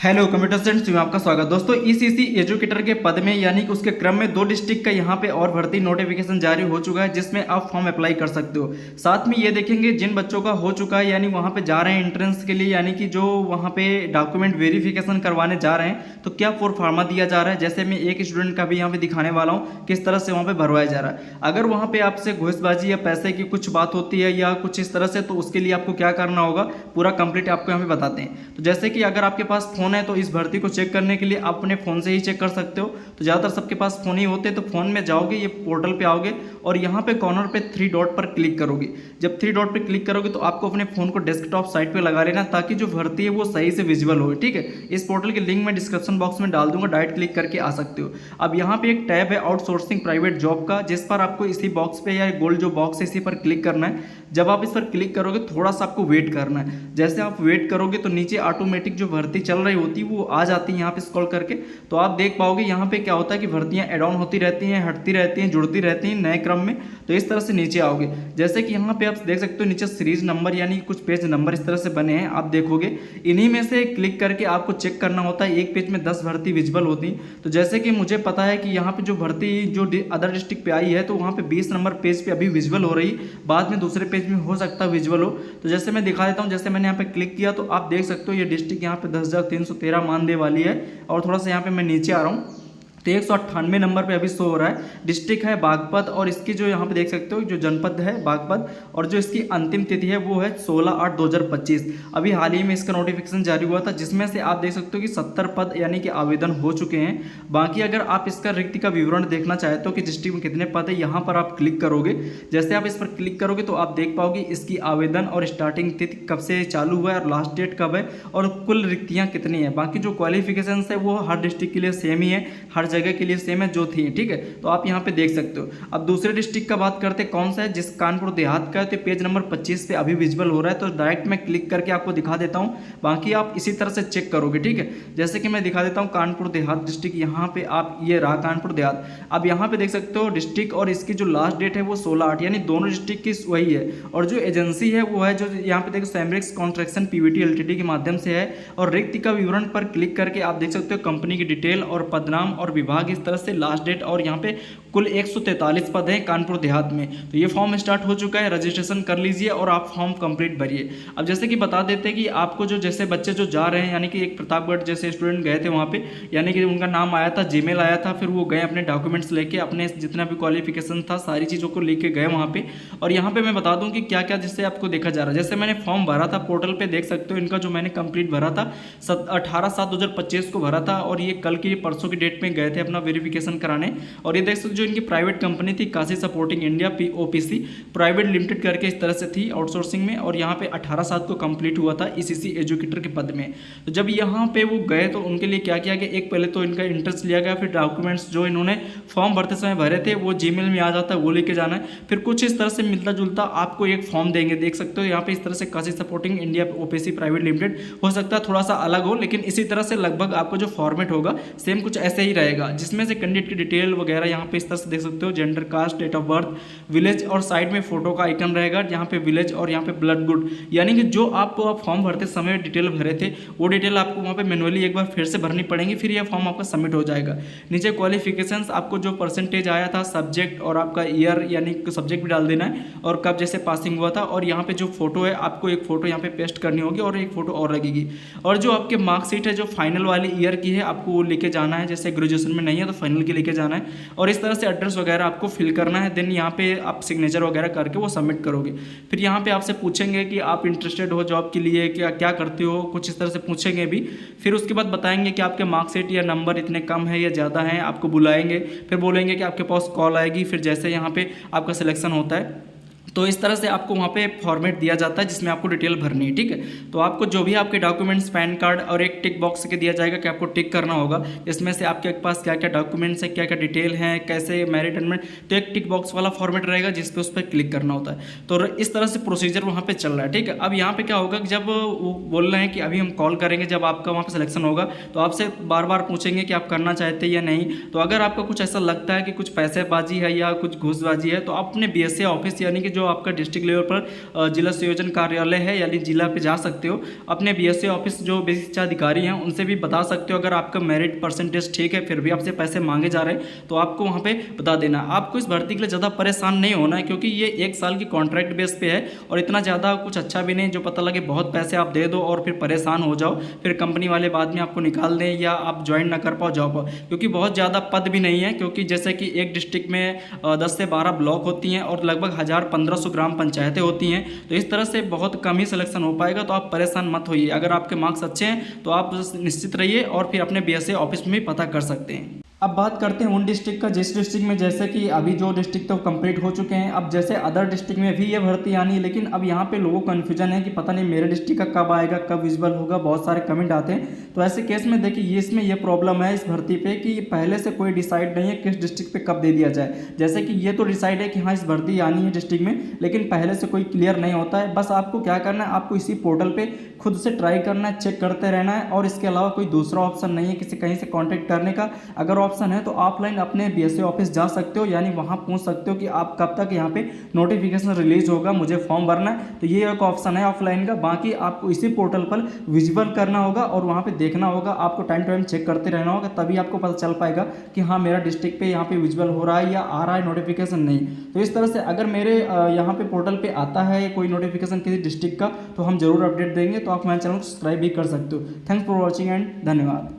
Hello computer students में आपका स्वागत। दोस्तों ईसीसी एजुकेटर के पद में यानी कि उसके क्रम में 2 डिस्ट्रिक्ट का यहाँ पे और भर्ती नोटिफिकेशन जारी हो चुका है, जिसमें आप फॉर्म अप्लाई कर सकते हो। साथ में ये देखेंगे जिन बच्चों का हो चुका है यानी वहाँ पे जा रहे हैं एंट्रेंस के लिए, यानी कि जो वहाँ पे डॉक्यूमेंट वेरिफिकेशन करवाने जा रहे हैं तो क्या फॉर फार्मा दिया जा रहा है। जैसे मैं एक स्टूडेंट का भी यहाँ पे दिखाने वाला हूँ किस तरह से वहाँ पे भरवाया जा रहा है। अगर वहाँ पे आपसे घूसबाजी या पैसे की कुछ बात होती है या कुछ इस तरह से, तो उसके लिए आपको क्या करना होगा पूरा कंप्लीट आपको यहाँ पे बताते हैं। तो जैसे कि अगर आपके पास फोन है तो इस भर्ती को चेक करने के लिए आप अपने फ़ोन से ही चेक कर सकते हो। तो ज़्यादातर सबके पास फ़ोन ही होते हैं, तो फ़ोन में जाओगे, ये पोर्टल पे आओगे और यहाँ पे कॉर्नर पे 3 डॉट पर क्लिक करोगे। जब 3 डॉट पे क्लिक करोगे तो आपको अपने फ़ोन को डेस्कटॉप साइट पे लगा लेना, ताकि जो भर्ती है वो सही से विजुअल हो। ठीक है, इस पोर्टल की लिंक मैं डिस्क्रिप्शन बॉक्स में डाल दूंगा, डायरेक्ट क्लिक करके आ सकते हो। अब यहाँ पे एक टैब है आउटसोर्सिंग प्राइवेट जॉब का, जिस पर आपको इसी बॉक्स पे या गोल जो बॉक्स है इसी पर क्लिक करना है। जब आप इस पर क्लिक करोगे थोड़ा सा आपको वेट करना है। जैसे आप वेट करोगे तो नीचे ऑटोमेटिक जो भर्ती चल रही होती है वो आ जाती है यहाँ पे स्क्रॉल करके। तो आप देख पाओगे यहाँ पे क्या होता है कि भर्तियाँ एड ऑन होती रहती हैं, हटती रहती हैं, जुड़ती रहती हैं नए क्रम में। तो इस तरह से नीचे आओगे, जैसे कि यहाँ पे आप देख सकते हो नीचे सीरीज नंबर यानी कुछ पेज नंबर इस तरह से बने हैं, आप देखोगे। इन्हीं में से क्लिक करके आपको चेक करना होता है। एक पेज में 10 भर्ती विजिबल होती। तो जैसे कि मुझे पता है कि यहाँ पे जो भर्ती जो अदर डिस्ट्रिक्ट पे आई है तो वहाँ पे 20 नंबर पेज पे अभी विजुअल हो रही, बाद में दूसरे पेज में हो सकता है विजुअल हो। तो जैसे मैं दिखा देता हूँ, जैसे मैंने यहाँ पे क्लिक किया तो आप देख सकते हो ये डिस्ट्रिक्ट यहाँ पे 10,313 मानदेय वाली है। और थोड़ा सा यहाँ पे मैं नीचे आ रहा हूँ तो 198 नंबर पे अभी शो हो रहा है। डिस्ट्रिक्ट है बागपत और इसकी जो यहाँ पे देख सकते हो जो जनपद है बागपत, और जो इसकी अंतिम तिथि है वो है 16/8/2025। अभी हाल ही में इसका नोटिफिकेशन जारी हुआ था, जिसमें से आप देख सकते हो कि 70 पद यानी कि आवेदन हो चुके हैं। बाकी अगर आप इसका रिक्ति का विवरण देखना चाहते हो कि डिस्ट्रिक्ट में कितने पद है, यहाँ पर आप क्लिक करोगे। जैसे आप इस पर क्लिक करोगे तो आप देख पाओगे इसकी आवेदन और स्टार्टिंग तिथि कब से चालू हुआ है और लास्ट डेट कब है और कुल रिक्तियाँ कितनी है। बाकी जो क्वालिफिकेशन है वो हर डिस्ट्रिक्ट के लिए सेम ही है, हर जगह के लिए सेम है जो थी। ठीक है, तो आप यहाँ पे देख सकते हो। अब दूसरे डिस्ट्रिक्ट का बात करते हैं कौन सा है, जिस कानपुर देहात का है, तो पेज नंबर 25 पे अभी विजुअल हो रहा है। तो डायरेक्ट मैं क्लिक करके आपको दिखा देता हूँ, बाकी आप इसी तरह से चेक करोगे। ठीक है, जैसे कि मैं दिखा देता हूँ कानपुर देहात डिस्ट्रिक्ट, यहाँ पे आप ये रहा कानपुर देहात। अब यहाँ पे देख सकते हो डिस्ट्रिक्ट और इसकी जो लास्ट डेट है वो 16/8 यानी दोनों डिस्ट्रिक्ट की वही है। और जो एजेंसी है वो है जो यहाँ पे देखो सैमरिक्स कॉन्स्ट्रक्शन पीवीटी एलटीडी के माध्यम से है। और रिक्ति का विवरण पर क्लिक करके आप देख सकते हो कंपनी की डिटेल और पदनाम और विभाग, इस तरह से लास्ट डेट, और यहाँ पे कुल 143 पद हैं कानपुर देहात में। तो ये फॉर्म स्टार्ट हो चुका है, रजिस्ट्रेशन कर लीजिए और आप फॉर्म कंप्लीट भरिए। अब जैसे कि बता देते हैं कि आपको जो जैसे बच्चे जो जा रहे हैं, यानी कि एक प्रतापगढ़ जैसे स्टूडेंट गए थे वहाँ पे, यानी कि उनका नाम आया था, जीमेल आया था, फिर वो गए अपने डॉक्यूमेंट्स लेके, अपने जितना भी क्वालिफिकेशन था सारी चीज़ों को लेके गए वहाँ पे। और यहाँ पे मैं बता दूँ कि क्या क्या जिससे आपको देखा जा रहा है। जैसे मैंने फॉर्म भरा था पोर्टल पर, देख सकते हो इनका जो मैंने कंप्लीट भरा था 18/7/2025 को भरा था। और ये कल की परसों की डेट में गए थे अपना वेरिफिकेशन कराने। और ये देख सकते जो इनकी प्राइवेट कंपनी थी Kashi supporting India POPC private limited करके इस तरह से थी आउटसोर्सिंग में। और यहाँ पे 18/7 को कंप्लीट हुआ था ईसीसी एजुकेटर के पद में। तो जब यहाँ पे वो गए तो उनके लिए क्या किया गया, एक पहले तो इनका इंटरेस्ट लिया गया, फिर डॉक्यूमेंट्स जो इन्होंने फॉर्म भरते समय भरे थे वो जीमेल में आ जाता है, वो लेके जाना है। फिर कुछ इस तरह से मिलता जुलता आपको एक फॉर्म देंगे, देख सकते हो यहाँ पे इस तरह से Kashi supporting India OPC private limited. हो सकता है थोड़ा सा अलग हो, लेकिन इसी तरह से लगभग आपको जो फॉर्मेट होगा सेम कुछ ऐसे ही रहेगा, जिसमें से कैंडिडेट की डिटेल वगैरह यहाँ पे इस तरह से देख सकते हो, gender, caste, date of birth, village, और साइड में फोटो का आइकन रहेगा यहाँ पे विलेज, और यहाँ पे ब्लड ग्रुप, यानी कि जो आपको आप फॉर्म भरते समय डिटेल भरे थे वो डिटेल आपको वहाँ पे मैनुअली एक बार फिर से भरनी पड़ेगी, फिर यह फॉर्म आपका सबमिट हो जाएगा। नीचे क्वालिफिकेशंस, आपको जो परसेंटेज आया था, सब्जेक्ट और आपका ईयर यानी सब्जेक्ट भी डाल देना है, और कब जैसे पासिंग हुआ था। और यहाँ पे जो फोटो है आपको एक फोटो यहाँ पे पेस्ट करनी होगी और एक फोटो और लगेगी। और जो आपके मार्कशीट है जो फाइनल वाली ईयर की है आपको वो लेके जाना है, जैसे ग्रेजुएशन में नहीं है तो फाइनल की लेके जाना है। और इस तरह से एड्रेस वगैरह आपको फिल करना है। देन यहाँ पे आप सिग्नेचर वगैरह करके वो सबमिट करोगे। फिर यहाँ पे आपसे पूछेंगे कि आप इंटरेस्टेड हो जॉब के लिए, क्या क्या करते हो, कुछ इस तरह से पूछेंगे भी। फिर उसके बाद बताएंगे कि आपके मार्कशीट या नंबर इतने कम है या ज़्यादा है, आपको बुलाएंगे, फिर बोलेंगे कि आपके पास कॉल आएगी। फिर जैसे यहाँ पे आपका सिलेक्शन होता है तो इस तरह से आपको वहाँ पे फॉर्मेट दिया जाता है जिसमें आपको डिटेल भरनी है। ठीक है, तो आपको जो भी आपके डॉक्यूमेंट्स, पैन कार्ड और एक टिक बॉक्स के दिया जाएगा कि आपको टिक करना होगा इसमें से आपके पास क्या क्या डॉक्यूमेंट्स है, क्या क्या डिटेल है, कैसे मैरिट एडमेंट, तो एक टिक बॉक्स वाला फॉर्मेट रहेगा जिस पे उस पर क्लिक करना होता है। तो इस तरह से प्रोसीजर वहाँ पर चल रहा है। ठीक है, अब यहाँ पर क्या होगा कि जब वो बोल रहे हैं कि अभी हम कॉल करेंगे जब आपका वहाँ पर सिलेक्शन होगा, तो आपसे बार बार पूछेंगे कि आप करना चाहते हैं या नहीं। तो अगर आपका कुछ ऐसा लगता है कि कुछ पैसेबाजी है या कुछ घूसबाजी है तो आप अपने BSA ऑफिस यानी कि जो आपका डिस्ट्रिक्ट लेवल पर जिला संयोजन कार्यालय है यानी जिला पे जा सकते हो। अपने बीएससी ऑफिस जो बेसिक शिक्षा अधिकारी हैं उनसे भी बता सकते हो। अगर आपका मेरिट परसेंटेज ठीक है फिर भी आपसे पैसे मांगे जा रहे हैं तो आपको वहाँ पे बता देना। आपको इस भर्ती के लिए ज़्यादा परेशान नहीं होना है, क्योंकि ये 1 साल की कॉन्ट्रैक्ट बेस पे है और इतना ज़्यादा कुछ अच्छा भी नहीं जो पता लगे बहुत पैसे आप दे दो और फिर परेशान हो जाओ, फिर कंपनी वाले बाद में आपको निकाल दें या आप ज्वाइन ना कर पाओ जॉब। क्योंकि बहुत ज़्यादा पद भी नहीं है, क्योंकि जैसे कि एक डिस्ट्रिक्ट में 10 से 12 ब्लॉक होती हैं और लगभग 1000-1500 ग्राम पंचायतें होती हैं, तो इस तरह से बहुत कम ही सिलेक्शन हो पाएगा। तो आप परेशान मत होइए, अगर आपके मार्क्स अच्छे हैं तो आप निश्चित रहिए और फिर अपने बीएससी ऑफिस में भी पता कर सकते हैं। अब बात करते हैं उन डिस्ट्रिक्ट का जिस डिस्ट्रिक्ट में जैसे कि अभी जो डिस्ट्रिक्ट तो कंप्लीट हो चुके हैं, अब जैसे अदर डिस्ट्रिक्ट में भी ये भर्ती आनी है, लेकिन अब यहाँ पे लोगों को कन्फ्यूजन है कि पता नहीं मेरे डिस्ट्रिक्ट का कब आएगा, कब विजिबल होगा, बहुत सारे कमेंट आते हैं। तो ऐसे केस में देखिए इसमें ये प्रॉब्लम है इस भर्ती पे कि पहले से कोई डिसाइड नहीं है किस डिस्ट्रिक्ट पे कब दे दिया जाए। जैसे कि ये तो डिसाइड है कि हाँ इस भर्ती आनी है डिस्ट्रिक्ट में, लेकिन पहले से कोई क्लियर नहीं होता है। बस आपको क्या करना है, आपको इसी पोर्टल पर खुद से ट्राई करना है, चेक करते रहना है और इसके अलावा कोई दूसरा ऑप्शन नहीं है किसी कहीं से कॉन्टैक्ट करने का। अगर ऑप्शन है तो ऑफलाइन अपने बीएससी ऑफिस जा सकते हो, यानी वहां पूछ सकते हो कि आप कब तक यहाँ पे नोटिफिकेशन रिलीज होगा, मुझे फॉर्म भरना है। तो ये एक ऑप्शन है ऑफलाइन का। बाकी आपको इसी पोर्टल पर विजिबल करना होगा और वहाँ पे देखना होगा, आपको टाइम टू टाइम चेक करते रहना होगा, तभी आपको पता चल पाएगा कि हाँ मेरा डिस्ट्रिक्ट पे यहाँ पे विजिबल हो रहा है या आ रहा है नोटिफिकेशन नहीं। तो इस तरह से अगर मेरे यहाँ पे पोर्टल पे आता है कोई नोटिफिकेशन किसी डिस्ट्रिक्ट का तो हम जरूर अपडेट देंगे। तो आप हमारे चैनल को सब्सक्राइब भी कर सकते हो। थैंक्स फॉर वॉचिंग एंड धन्यवाद।